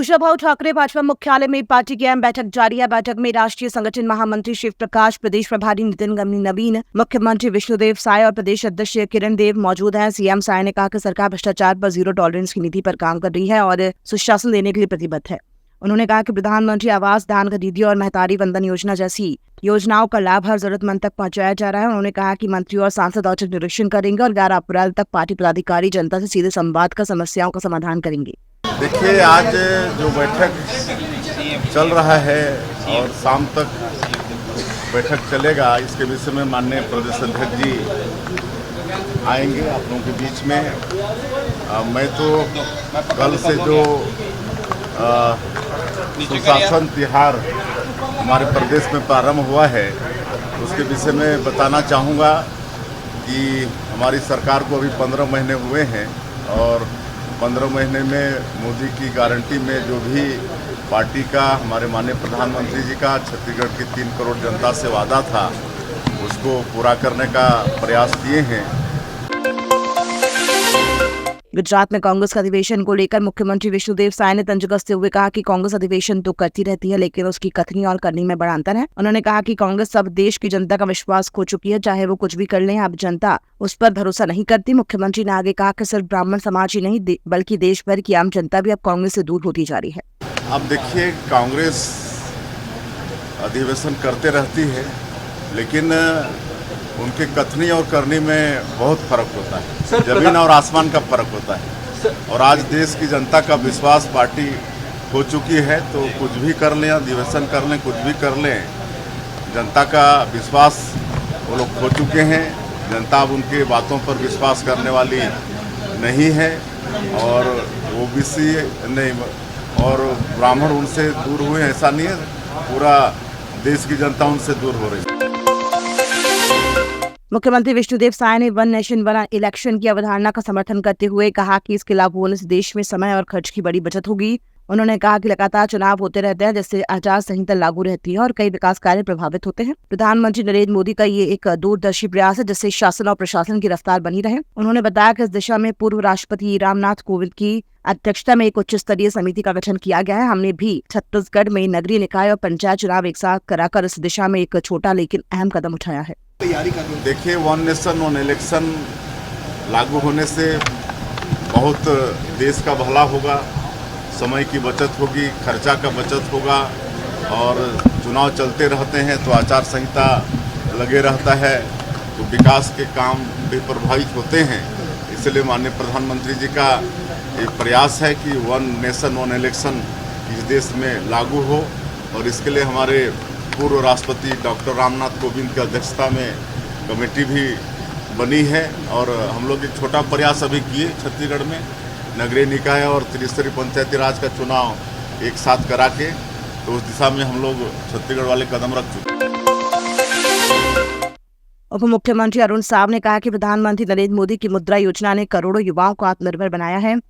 कुशाभाऊ ठाकरे भाजपा मुख्यालय में पार्टी की अहम बैठक जारी है। बैठक में राष्ट्रीय संगठन महामंत्री शिव प्रकाश, प्रदेश प्रभारी नितिन नवीन, मुख्यमंत्री विष्णुदेव साय और प्रदेश अध्यक्ष किरण देव मौजूद हैं। सीएम साय ने कहा कि सरकार भ्रष्टाचार पर जीरो टॉलरेंस की नीति पर काम कर रही है और सुशासन देने के लिए प्रतिबद्ध है। उन्होंने कहा कि प्रधानमंत्री आवास, धान खरीदी और महतारी वंदन योजना जैसी योजनाओं का लाभ हर जरूरतमंद तक पहुंचाया जा रहा है। उन्होंने कहा कि मंत्री और सांसद औचक निरीक्षण करेंगे और 11 अप्रैल तक पार्टी पदाधिकारी जनता से सीधे संवाद कर समस्याओं का समाधान करेंगे। देखिए, आज जो बैठक चल रहा है और शाम तक बैठक चलेगा, इसके विषय में माननीय प्रदेश अध्यक्ष जी आएंगे आप लोगों के बीच में। मैं तो कल से जो सुशासन तिहार हमारे प्रदेश में प्रारंभ हुआ है उसके विषय में बताना चाहूँगा कि हमारी सरकार को अभी 15 महीने हुए हैं और 15 महीने में मोदी की गारंटी में जो भी पार्टी का, हमारे माननीय प्रधानमंत्री जी का छत्तीसगढ़ की 3 करोड़ जनता से वादा था, उसको पूरा करने का प्रयास किए हैं। गुजरात में कांग्रेस का अधिवेशन को लेकर मुख्यमंत्री विष्णुदेव साय ने तंज कसते हुए कहा कि कांग्रेस अधिवेशन तो करती रहती है, लेकिन उसकी कथनी और करनी में बड़ा अंतर है। उन्होंने कहा कि कांग्रेस अब देश की जनता का विश्वास खो चुकी है, चाहे वो कुछ भी कर लें, अब जनता उस पर भरोसा नहीं करती। मुख्यमंत्री ने आगे कहा कि सिर्फ ब्राह्मण समाज ही नहीं बल्कि देश भर की आम जनता भी अब कांग्रेस से दूर होती जा रही है। अब देखिए, कांग्रेस अधिवेशन करते रहती है, लेकिन उनके कथनी और करनी में बहुत फर्क होता है। जमीन और आसमान का फर्क होता है। और आज देश की जनता का विश्वास पार्टी हो चुकी है, तो कुछ भी कर लें, अधिवेशन कर लें, कुछ भी कर लें, जनता का विश्वास वो लोग खो चुके हैं। जनता अब उनके बातों पर विश्वास करने वाली नहीं है और ओबीसी नहीं और ब्राह्मण उनसे दूर हुए, ऐसा नहीं है। पूरा देश की जनता उनसे दूर हो रही है। मुख्यमंत्री विष्णुदेव साय ने वन नेशन वन इलेक्शन की अवधारणा का समर्थन करते हुए कहा कि इसके लागू होने से देश में समय और खर्च की बड़ी बचत होगी। उन्होंने कहा कि लगातार चुनाव होते रहते हैं, जिससे आचार संहिता लागू रहती है और कई विकास कार्य प्रभावित होते हैं। प्रधानमंत्री नरेंद्र मोदी का ये एक दूरदर्शी प्रयास है, जिससे शासन और प्रशासन की रफ्तार बनी रहे। उन्होंने बताया कि इस दिशा में पूर्व राष्ट्रपति रामनाथ कोविंद की अध्यक्षता में एक उच्च स्तरीय समिति का गठन किया गया है। हमने भी छत्तीसगढ़ में नगरीय निकाय और पंचायत चुनाव एक साथ कराकर इस दिशा में एक छोटा लेकिन अहम कदम उठाया है। देखिए, वन नेशन वन इलेक्शन लागू होने से बहुत देश का भला होगा, समय की बचत होगी, खर्चा का बचत होगा। और चुनाव चलते रहते हैं तो आचार संहिता लगे रहता है, तो विकास के काम भी प्रभावित होते हैं। इसलिए माननीय प्रधानमंत्री जी का ये प्रयास है कि वन नेशन वन इलेक्शन इस देश में लागू हो और इसके लिए हमारे पूर्व राष्ट्रपति डॉक्टर रामनाथ कोविंद की अध्यक्षता में कमेटी भी बनी है। और हम लोग एक छोटा प्रयास अभी किए छत्तीसगढ़ में, नगरीय निकाय और त्रिस्तरीय पंचायती राज का चुनाव एक साथ करा के, तो उस दिशा में हम लोग छत्तीसगढ़ वाले कदम रख चुके हैं। उप मुख्यमंत्री अरुण साव ने कहा कि प्रधानमंत्री नरेंद्र मोदी की मुद्रा योजना ने करोड़ों युवाओं को आत्मनिर्भर बनाया है।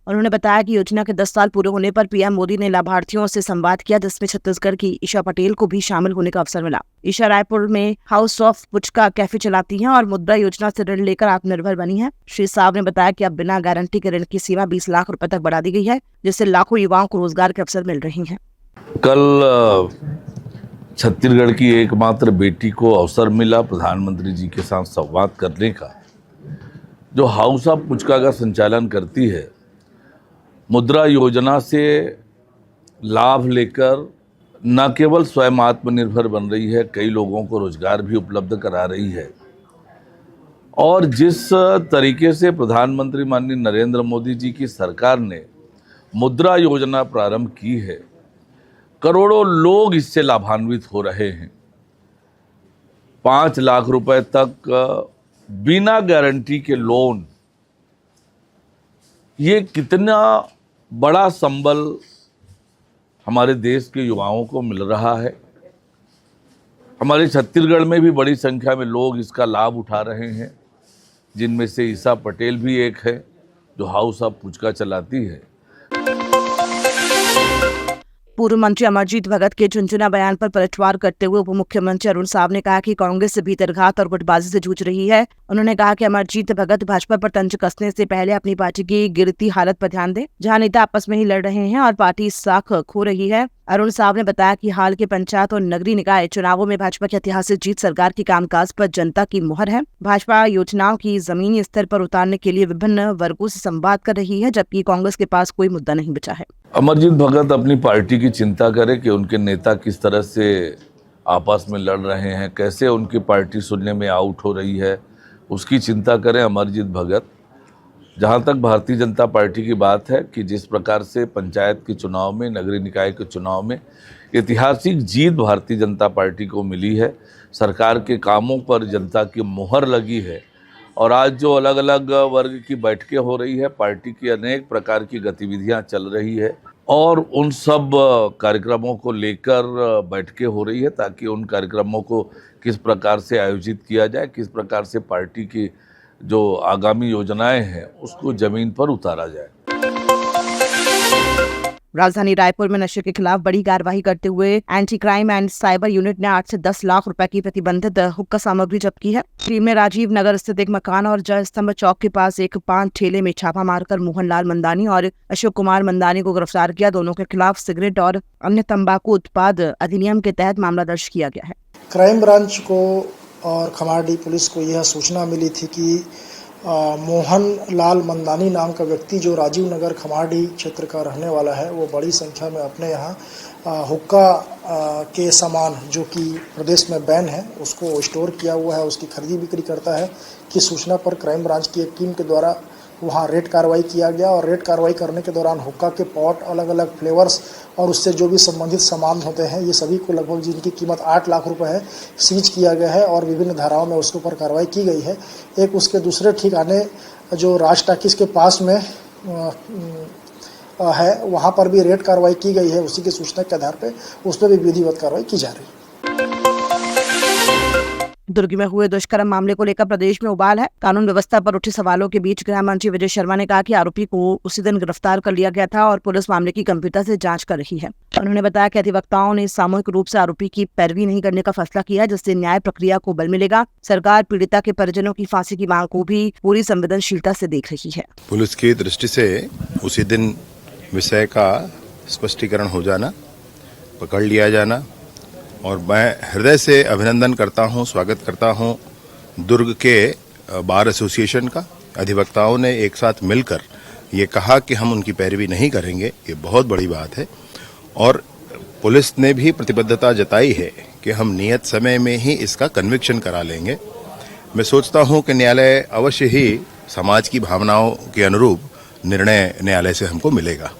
उन्होंने बताया कि योजना के 10 साल पूरे होने पर पीएम मोदी ने लाभार्थियों से संवाद किया, जिसमें छत्तीसगढ़ की ईशा पटेल को भी शामिल होने का अवसर मिला। ईशा रायपुर में हाउस ऑफ पुचका कैफे चलाती हैं और मुद्रा योजना से ऋण लेकर आत्मनिर्भर बनी है। श्री साव ने बताया कि अब बिना गारंटी के ऋण की सीमा 20 लाख रुपए तक बढ़ा दी गई है, जिससे लाखों युवाओं को रोजगार के अवसर मिल रहे हैं। कल छत्तीसगढ़ की एकमात्र बेटी को अवसर मिला प्रधानमंत्री जी के साथ संवाद करने का, जो हाउस ऑफ पुचका का संचालन करती है। मुद्रा योजना से लाभ लेकर न केवल स्वयं आत्मनिर्भर बन रही है, कई लोगों को रोजगार भी उपलब्ध करा रही है। और जिस तरीके से प्रधानमंत्री माननीय नरेंद्र मोदी जी की सरकार ने मुद्रा योजना प्रारंभ की है, करोड़ों लोग इससे लाभान्वित हो रहे हैं। 5 लाख रुपए तक बिना गारंटी के लोन, ये कितना बड़ा संबल हमारे देश के युवाओं को मिल रहा है। हमारे छत्तीसगढ़ में भी बड़ी संख्या में लोग इसका लाभ उठा रहे हैं, जिनमें से ईशा पटेल भी एक है, जो हाउस ऑफ पुचका चलाती है। पूर्व मंत्री अमरजीत भगत के चुनचुना बयान पर पलटवार करते हुए उप मुख्यमंत्री अरुण साव ने कहा कि कांग्रेस भीतरघात और गुटबाजी से जूझ रही है। उन्होंने कहा कि अमरजीत भगत भाजपा पर तंज कसने से पहले अपनी पार्टी की गिरती हालत पर ध्यान दें, जहां नेता आपस में ही लड़ रहे हैं और पार्टी साख खो रही है। अरुण साव ने बताया कि हाल के पंचायत और नगरीय निकाय चुनावों में भाजपा की ऐतिहासिक जीत सरकार के कामकाज पर जनता की मुहर है। भाजपा योजनाओं की जमीनी स्तर पर उतारने के लिए विभिन्न वर्गों से संवाद कर रही है, जबकि कांग्रेस के पास कोई मुद्दा नहीं बचा है। अमरजीत भगत अपनी पार्टी की चिंता करे कि उनके नेता किस तरह से आपस में लड़ रहे हैं, कैसे उनकी पार्टी सुनने में आउट हो रही है, उसकी चिंता करें अमरजीत भगत। जहां तक भारतीय जनता पार्टी की बात है कि जिस प्रकार से पंचायत के चुनाव में, नगरीय निकाय के चुनाव में ऐतिहासिक जीत भारतीय जनता पार्टी को मिली है, सरकार के कामों पर जनता की मुहर लगी है और आज जो अलग अलग वर्ग की बैठकें हो रही है, पार्टी की अनेक प्रकार की गतिविधियां चल रही है और उन सब कार्यक्रमों को लेकर बैठकें हो रही है ताकि उन कार्यक्रमों को किस प्रकार से आयोजित किया जाए, किस प्रकार से पार्टी की जो आगामी योजनाएं हैं उसको जमीन पर उतारा जाए। राजधानी रायपुर में नशे के खिलाफ बड़ी कार्रवाई करते हुए anti crime and cyber unit ने 8 से 10 लाख रुपए की प्रतिबंधित हुक्का सामग्री जब्त की है। टीम ने राजीव नगर स्थित एक मकान और जय स्तंभ चौक के पास एक पान ठेले में छापा मारकर मोहनलाल मंदानी और अशोक कुमार मंदानी को गिरफ्तार किया। दोनों के खिलाफ सिगरेट और अन्य तंबाकू उत्पाद अधिनियम के तहत मामला दर्ज किया गया है। क्राइम ब्रांच को और खमारडी पुलिस को यह सूचना मिली थी कि मोहन लाल मंदानी नाम का व्यक्ति जो राजीव नगर खमारडी क्षेत्र का रहने वाला है, वो बड़ी संख्या में अपने यहाँ हुक्का के सामान जो कि प्रदेश में बैन है उसको स्टोर किया हुआ है, उसकी खरीदी बिक्री करता है कि सूचना पर क्राइम ब्रांच की एक टीम के द्वारा वहाँ रेड कार्रवाई किया गया और रेड कार्रवाई करने के दौरान हुक्का के पॉट, अलग अलग फ्लेवर्स और उससे जो भी संबंधित सामान होते हैं, ये सभी को लगभग जिनकी कीमत 8 लाख रुपए है, सीज किया गया है और विभिन्न धाराओं में उसके ऊपर कार्रवाई की गई है। एक उसके दूसरे ठिकाने जो राज टाकिस के पास में है, वहाँ पर भी रेड कार्रवाई की गई है। उसी की सूचना के आधार पर उस पर भी विधिवत कार्रवाई की जा रही है। दुर्ग में हुए दुष्कर्म मामले को लेकर प्रदेश में उबाल है। कानून व्यवस्था पर उठे सवालों के बीच गृह मंत्री विजय शर्मा ने कहा कि आरोपी को उसी दिन गिरफ्तार कर लिया गया था और पुलिस मामले की गंभीरता से जांच कर रही है। उन्होंने बताया कि अधिवक्ताओं ने सामूहिक रूप से आरोपी की पैरवी नहीं करने का फैसला किया, जिससे न्याय प्रक्रिया को बल मिलेगा। सरकार पीड़िता के परिजनों की फांसी की मांग को भी पूरी संवेदनशीलता से देख रही है। पुलिस की दृष्टि से उसी दिन विषय का स्पष्टीकरण हो जाना, पकड़ लिया जाना, और मैं हृदय से अभिनंदन करता हूं, स्वागत करता हूं दुर्ग के बार एसोसिएशन का। अधिवक्ताओं ने एक साथ मिलकर ये कहा कि हम उनकी पैरवी नहीं करेंगे, ये बहुत बड़ी बात है। और पुलिस ने भी प्रतिबद्धता जताई है कि हम नियत समय में ही इसका कन्विक्शन करा लेंगे। मैं सोचता हूं कि न्यायालय अवश्य ही समाज की भावनाओं के अनुरूप निर्णय न्यायालय से हमको मिलेगा।